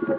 Hey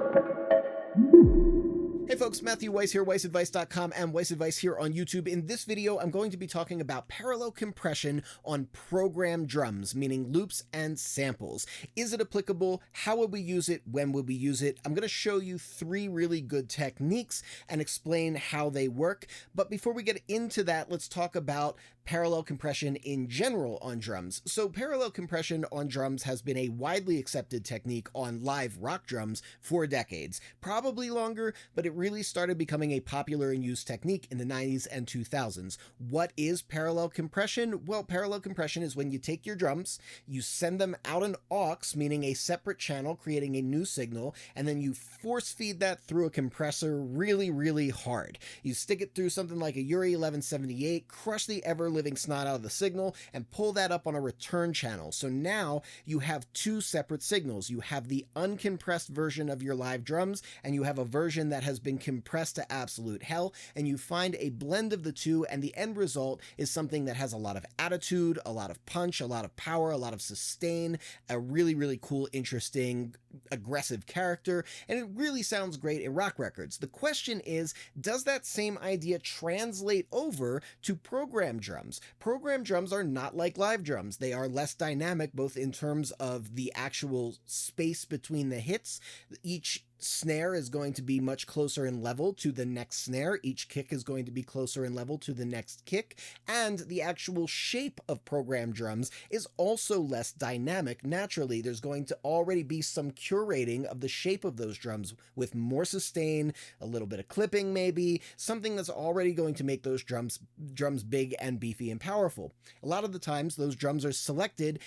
folks, Matthew Weiss here, WeissAdvice.com and Weiss Advice here on YouTube. In this video, I'm going to be talking about parallel compression on programmed drums, meaning loops and samples. Is it applicable? How would we use it? When would we use it? I'm going to show you 3 really good techniques and explain how they work. But before we get into that, let's talk about parallel compression in general on drums. So parallel compression on drums has been a widely accepted technique on live rock drums for decades, probably longer, but it really started becoming a popular and used technique in the 90s and 2000s. What is parallel compression? Well, parallel compression is when you take your drums, you send them out an aux, meaning a separate channel, creating a new signal, and then you force feed that through a compressor really, really hard. You stick it through something like a URI 1178, crush the ever-living snot out of the signal, and pull that up on a return channel. So now you have 2 separate signals. You have the uncompressed version of your live drums, and you have a version that has been compressed to absolute hell, and you find a blend of the two, and the end result is something that has a lot of attitude, a lot of punch, a lot of power, a lot of sustain, a really, really cool, interesting, aggressive character, and it really sounds great in rock records. The question is, does that same idea translate over to programmed drums? Programmed drums are not like live drums. They are less dynamic, both in terms of the actual space between the hits. Each snare is going to be much closer in level to the next snare. Each kick is going to be closer in level to the next kick. And the actual shape of programmed drums is also less dynamic. Naturally, there's going to already be some curating of the shape of those drums with more sustain, a little bit of clipping maybe, something that's already going to make those drums big and beefy and powerful. A lot of the times, those drums are selected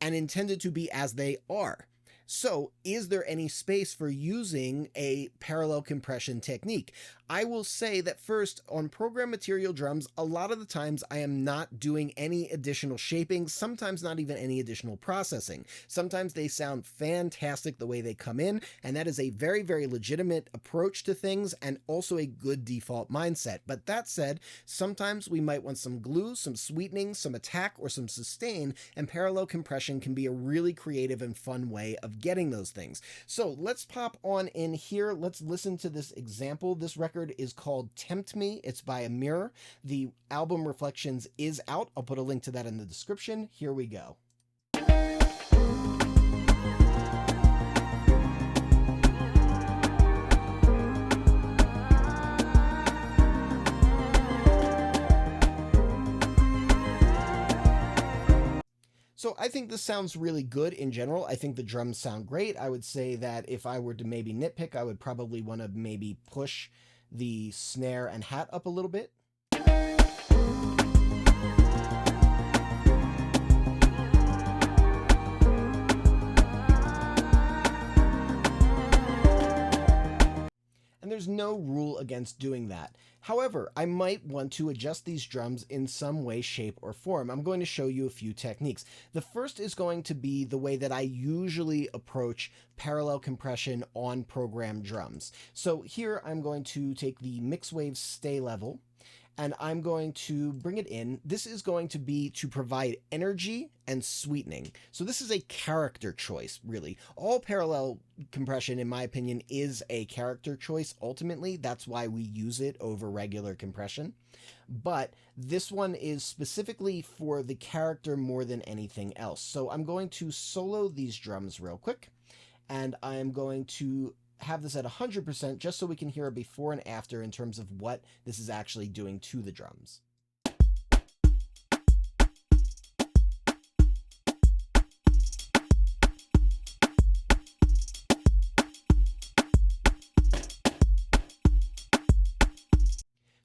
and intended to be as they are. So, is there any space for using a parallel compression technique? I will say that first, on program material drums, a lot of the times I am not doing any additional shaping, sometimes not even any additional processing. Sometimes they sound fantastic the way they come in, and that is a very, very legitimate approach to things and also a good default mindset. But that said, sometimes we might want some glue, some sweetening, some attack, or some sustain, and parallel compression can be a really creative and fun way of getting those things. So let's pop on in here. Let's listen to this example. This record is called Tempt Me. It's by Amir. The album Reflections is out. I'll put a link to that in the description. Here we go. So I think this sounds really good in general. I think the drums sound great. I would say that if I were to maybe nitpick, I would probably want to maybe push the snare and hat up a little bit. And there's no rule against doing that. However, I might want to adjust these drums in some way, shape, or form. I'm going to show you a few techniques. The first is going to be the way that I usually approach parallel compression on programmed drums. So here I'm going to take the mix wave stay level, and I'm going to bring it in. This is going to be to provide energy and sweetening. So this is a character choice, really. All parallel compression, in my opinion, is a character choice. Ultimately, that's why we use it over regular compression. But this one is specifically for the character more than anything else. So I'm going to solo these drums real quick, and I'm going to have this at 100% just so we can hear a before and after in terms of what this is actually doing to the drums.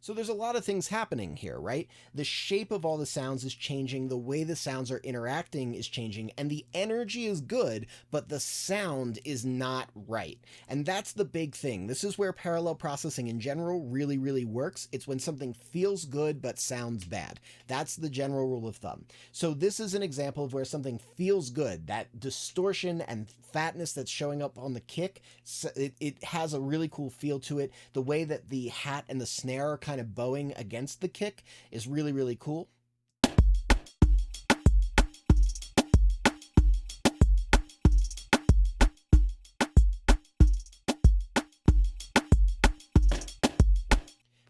So there's a lot of things happening here, right? The shape of all the sounds is changing, the way the sounds are interacting is changing, and the energy is good, but the sound is not right. And that's the big thing. This is where parallel processing in general really, really works. It's when something feels good but sounds bad. That's the general rule of thumb. So this is an example of where something feels good. That distortion and fatness that's showing up on the kick, it has a really cool feel to it. The way that the hat and the snare are kind of bowing against the kick is really, really cool.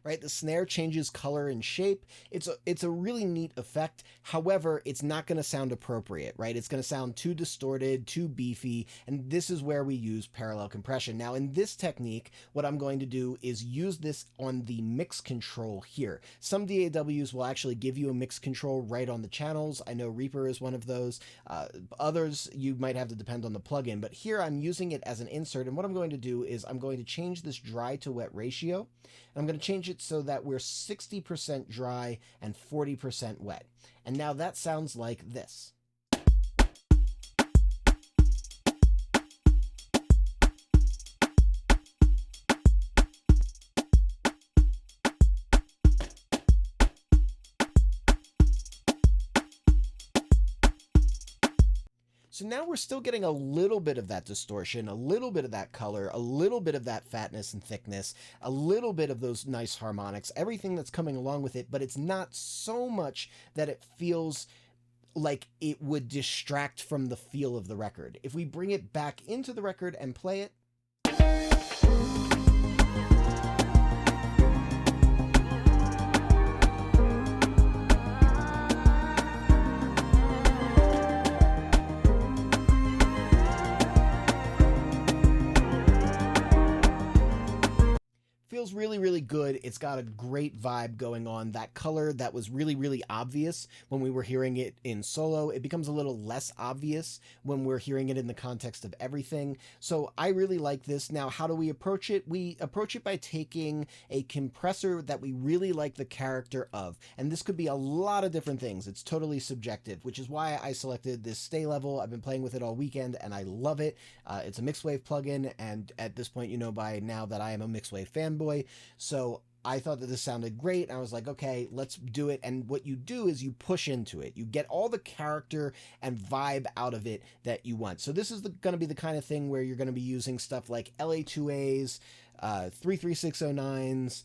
right? The snare changes color and shape. It's a really neat effect. However, it's not going to sound appropriate, right? It's going to sound too distorted, too beefy, and this is where we use parallel compression. Now, in this technique, what I'm going to do is use this on the mix control here. Some DAWs will actually give you a mix control right on the channels. I know Reaper is one of those. Others, you might have to depend on the plugin, but here I'm using it as an insert, and what I'm going to do is I'm going to change this dry to wet ratio. I'm going to change it so that we're 60% dry and 40% wet. And now that sounds like this. So now we're still getting a little bit of that distortion, a little bit of that color, a little bit of that fatness and thickness, a little bit of those nice harmonics, everything that's coming along with it, but it's not so much that it feels like it would distract from the feel of the record. If we bring it back into the record and play it, feels really, really good. It's got a great vibe going on. That color that was really, really obvious when we were hearing it in solo, it becomes a little less obvious when we're hearing it in the context of everything. So I really like this. Now, how do we approach it? We approach it by taking a compressor that we really like the character of. And this could be a lot of different things. It's totally subjective, which is why I selected this stay level. I've been playing with it all weekend and I love it. It's a Mixwave plugin. And at this point, you know by now that I am a Mixwave fanboy. So I thought that this sounded great. I was like, okay, let's do it. And what you do is you push into it. You get all the character and vibe out of it that you want. So this is going to be the kind of thing where you're going to be using stuff like LA2As, 33609s,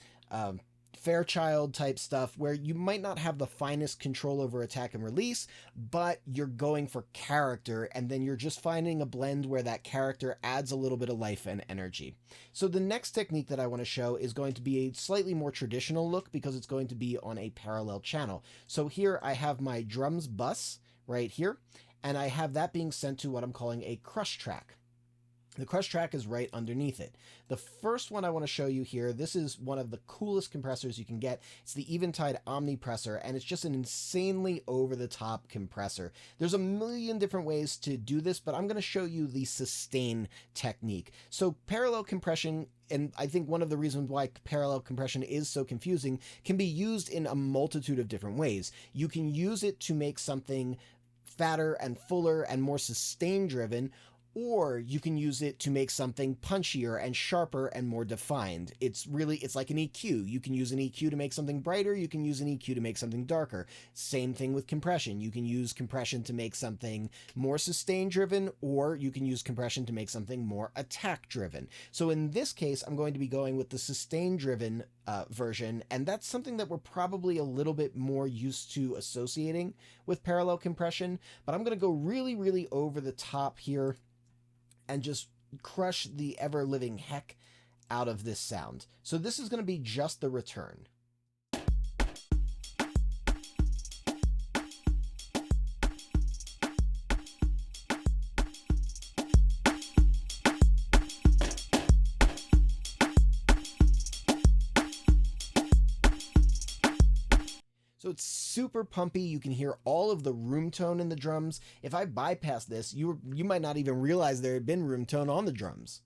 Fairchild type stuff where you might not have the finest control over attack and release, but you're going for character, and then you're just finding a blend where that character adds a little bit of life and energy. So the next technique that I want to show is going to be a slightly more traditional look because it's going to be on a parallel channel. So here I have my drums bus right here, and I have that being sent to what I'm calling a crush track. The crush track is right underneath it. The first one I want to show you here, this is one of the coolest compressors you can get. It's the Eventide Omnipressor, and it's just an insanely over-the-top compressor. There's a million different ways to do this, but I'm going to show you the sustain technique. So parallel compression, and I think one of the reasons why parallel compression is so confusing, can be used in a multitude of different ways. You can use it to make something fatter and fuller and more sustain-driven, or you can use it to make something punchier and sharper and more defined. It's like an EQ. You can use an EQ to make something brighter. You can use an EQ to make something darker. Same thing with compression. You can use compression to make something more sustain driven, or you can use compression to make something more attack driven. So in this case, I'm going to be going with the sustain driven version, and that's something that we're probably a little bit more used to associating with parallel compression, but I'm going to go really, really over the top here and just crush the ever-living heck out of this sound. So this is going to be just the return. So it's super pumpy. You can hear all of the room tone in the drums. If I bypass this, you might not even realize there had been room tone on the drums.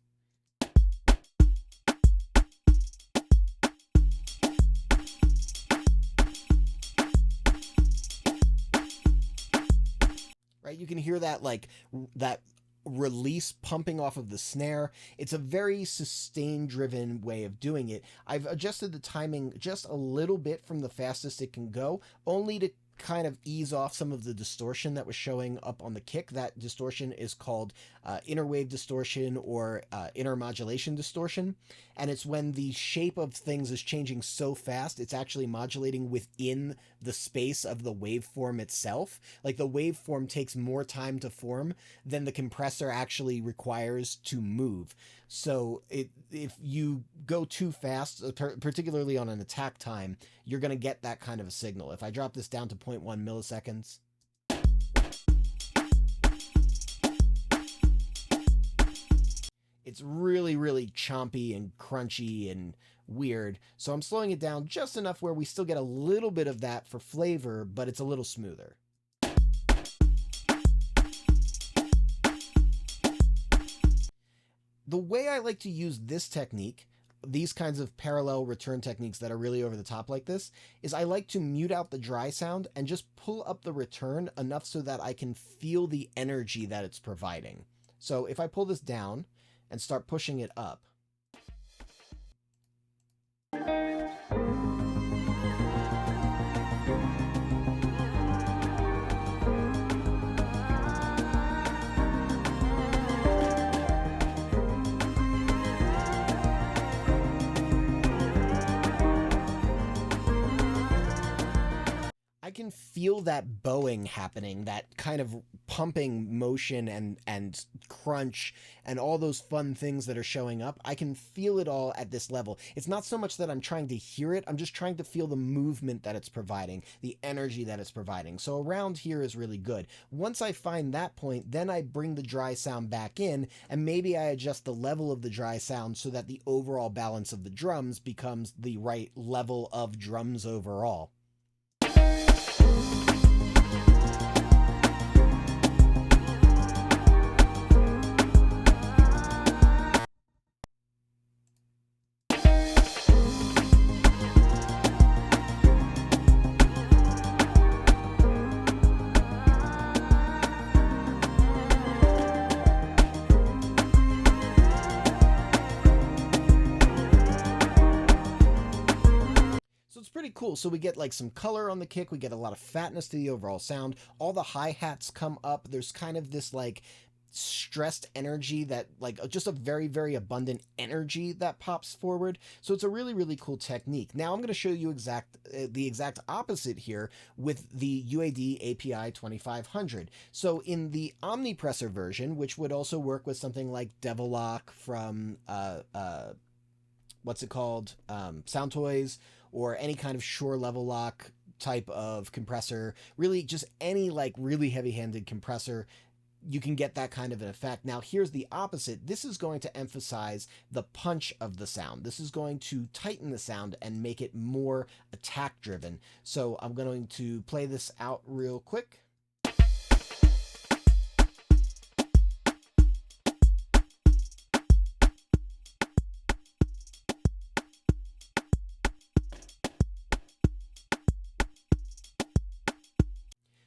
Right? You can hear that that release pumping off of the snare. It's a very sustain driven way of doing it. I've adjusted the timing just a little bit from the fastest it can go, only to kind of ease off some of the distortion that was showing up on the kick. That distortion is called interwave distortion or intermodulation distortion. And it's when the shape of things is changing so fast, it's actually modulating within the space of the waveform itself. Like the waveform takes more time to form than the compressor actually requires to move. So if you go too fast, particularly on an attack time, you're going to get that kind of a signal. If I drop this down to 0.1 milliseconds, it's really, really chompy and crunchy and weird. So I'm slowing it down just enough where we still get a little bit of that for flavor, but it's a little smoother. The way I like to use this technique, these kinds of parallel return techniques that are really over the top like this, is I like to mute out the dry sound and just pull up the return enough so that I can feel the energy that it's providing. So if I pull this down and start pushing it up, I can feel that bowing happening, that kind of pumping motion and crunch and all those fun things that are showing up. I can feel it all at this level. It's not so much that I'm trying to hear it, I'm just trying to feel the movement that it's providing, the energy that it's providing. So around here is really good. Once I find that point, then I bring the dry sound back in, and maybe I adjust the level of the dry sound so that the overall balance of the drums becomes the right level of drums overall. It's pretty cool. So we get like some color on the kick, we get a lot of fatness to the overall sound, all the hi-hats come up, there's kind of this like stressed energy that like just a very, very abundant energy that pops forward. So it's a really, really cool technique. Now I'm going to show you the exact opposite here with the UAD API 2500. So in the Omnipressor version, which would also work with something like Devil Lock from what's it called, Sound Toys, or any kind of Shure level lock type of compressor, really just any like really heavy-handed compressor, you can get that kind of an effect. Now here's the opposite. This is going to emphasize the punch of the sound. This is going to tighten the sound and make it more attack driven. So I'm going to play this out real quick.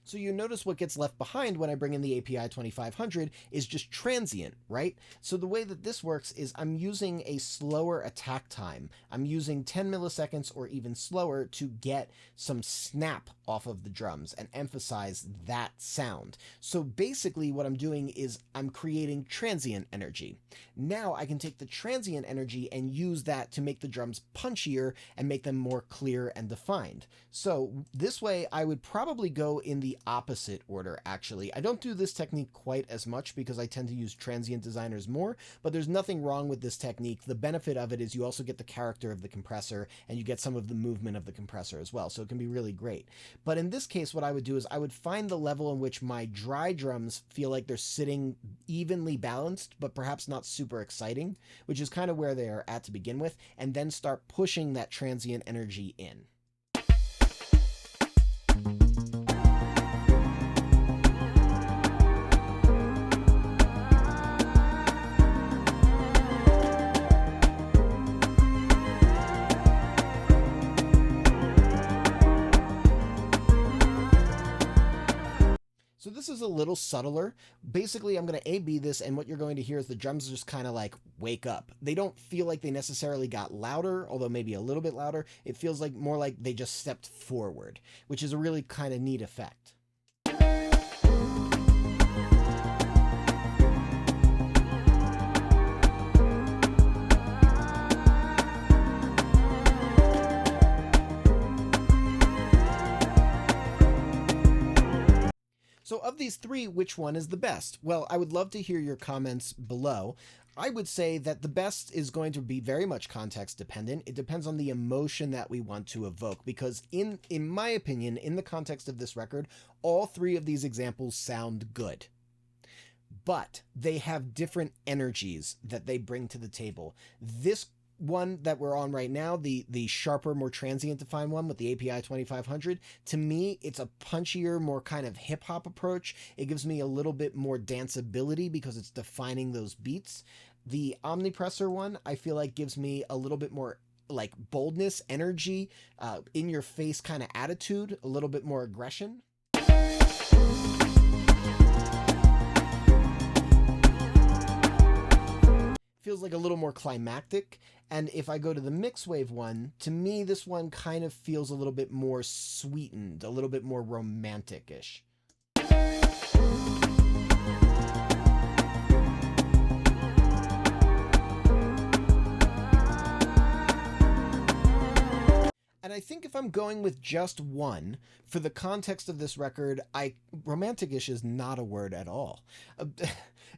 So you notice what gets left behind when I bring in the API 2500 is just transient, right? So the way that this works is I'm using a slower attack time. I'm using 10 milliseconds or even slower to get some snap off of the drums and emphasize that sound. So basically what I'm doing is I'm creating transient energy. Now I can take the transient energy and use that to make the drums punchier and make them more clear and defined. So this way I would probably go in the opposite order, actually. I don't do this technique quite as much because I tend to use transient designers more, but there's nothing wrong with this technique. The benefit of it is you also get the character of the compressor and you get some of the movement of the compressor as well, so it can be really great. But in this case, what I would do is I would find the level in which my dry drums feel like they're sitting evenly balanced, but perhaps not super exciting, which is kind of where they are at to begin with, and then start pushing that transient energy in. So this this is a little subtler. Basically, I'm going to A-B this, and what you're going to hear is the drums just kind of like wake up. They don't feel like they necessarily got louder, although maybe a little bit louder. It feels like more like they just stepped forward, which is a really kind of neat effect. So of these three, which one is the best? Well, I would love to hear your comments below. I would say that the best is going to be very much context dependent. It depends on the emotion that we want to evoke, because in my opinion, in the context of this record, all three of these examples sound good. But they have different energies that they bring to the table. This one that we're on right now, the sharper, more transient defined one with the API 2500, to me, it's a punchier, more kind of hip hop approach. It gives me a little bit more danceability because it's defining those beats. The Omnipressor one, I feel like gives me a little bit more like boldness, energy, in your face kind of attitude, a little bit more aggression. Feels like a little more climactic. And if I go to the Mixwave one, to me, this one kind of feels a little bit more sweetened, a little bit more romantic-ish. And I think if I'm going with just one, for the context of this record, romantic-ish is not a word at all.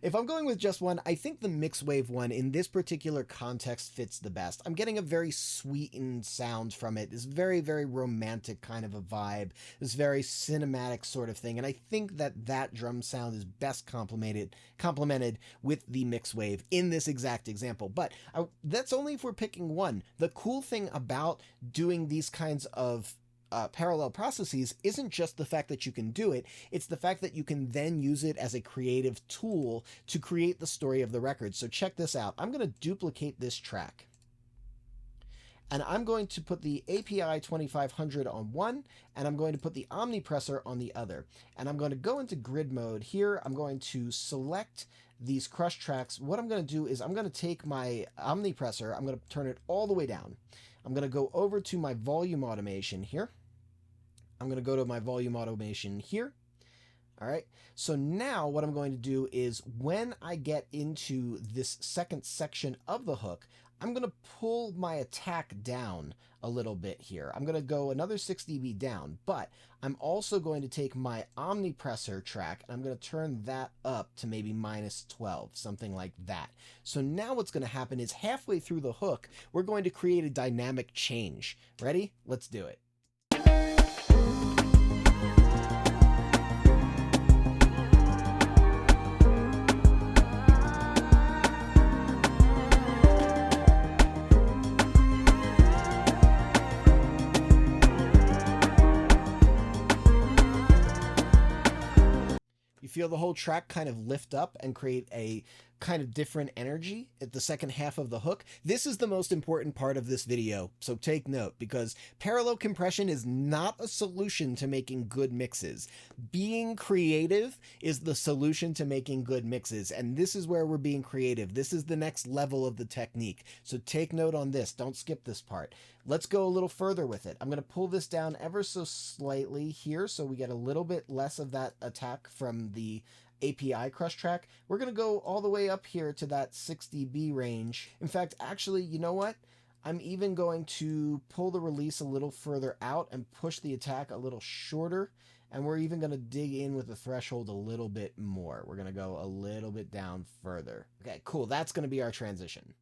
If I'm going with just one, I think the Mixwave one in this particular context fits the best. I'm getting a very sweetened sound from it. This very, very romantic kind of a vibe. This very cinematic sort of thing. And I think that drum sound is best complemented with the Mixwave in this exact example. But that's only if we're picking one. The cool thing about doing these kinds of parallel processes isn't just the fact that you can do it, it's the fact that you can then use it as a creative tool to create the story of the record. So check this out. I'm going to duplicate this track. And I'm going to put the API 2500 on one, and I'm going to put the Omnipressor on the other. And I'm going to go into grid mode here. I'm going to select these crush tracks. What I'm going to do is I'm going to take my Omnipressor, I'm going to turn it all the way down. I'm going to go over to my volume automation here. I'm going to go to my volume automation here. All right. So now what I'm going to do is when I get into this second section of the hook, I'm going to pull my attack down a little bit here. I'm going to go another 6 dB down, but I'm also going to take my Omnipressor track and I'm going to turn that up to maybe -12, something like that. So now what's going to happen is halfway through the hook, we're going to create a dynamic change. Ready? Let's do it. Feel the whole track kind of lift up and create a kind of different energy at the second half of the hook. This is the most important part of this video, so take note, because parallel compression is not a solution to making good mixes. Being creative is the solution to making good mixes, and this is where we're being creative. This is the next level of the technique, so take note on this. Don't skip this part. Let's go a little further with it. I'm going to pull this down ever so slightly here so we get a little bit less of that attack from the API crush track. We're going to go all the way up here to that 6 dB range. In fact, actually, you know what? I'm even going to pull the release a little further out and push the attack a little shorter. And we're even going to dig in with the threshold a little bit more. We're going to go a little bit down further. Okay, cool. That's going to be our transition.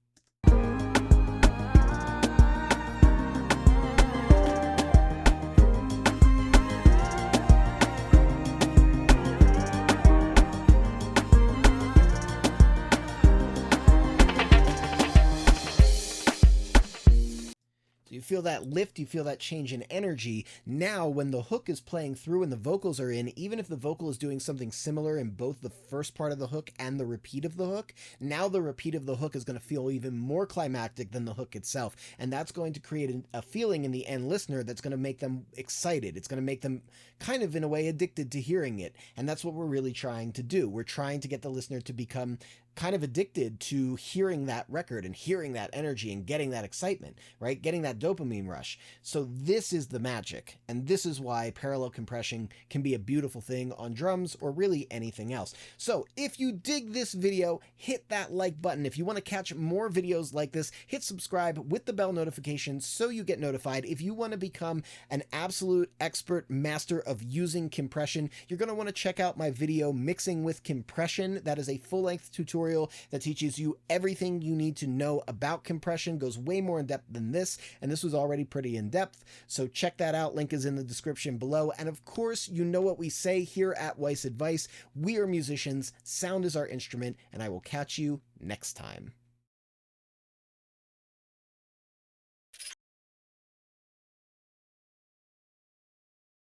feel that lift, you feel that change in energy. Now, when the hook is playing through and the vocals are in, even if the vocal is doing something similar in both the first part of the hook and the repeat of the hook, now the repeat of the hook is going to feel even more climactic than the hook itself. And that's going to create a feeling in the end listener that's going to make them excited. It's going to make them kind of, in a way, addicted to hearing it. And that's what we're really trying to do. We're trying to get the listener to become kind of addicted to hearing that record and hearing that energy and getting that excitement, right? Getting that dopamine rush. So this is the magic. And this is why parallel compression can be a beautiful thing on drums or really anything else. So if you dig this video, hit that like button. If you want to catch more videos like this, hit subscribe with the bell notification so you get notified. If you want to become an absolute expert master of using compression, you're going to want to check out my video, Mixing with Compression. That is a full-length tutorial that teaches you everything you need to know about compression, goes way more in depth than this, and this was already pretty in depth, so check that out. Link is in the description below. And of course, you know what we say here at Weiss Advice: we are musicians, sound is our instrument, and I will catch you next time.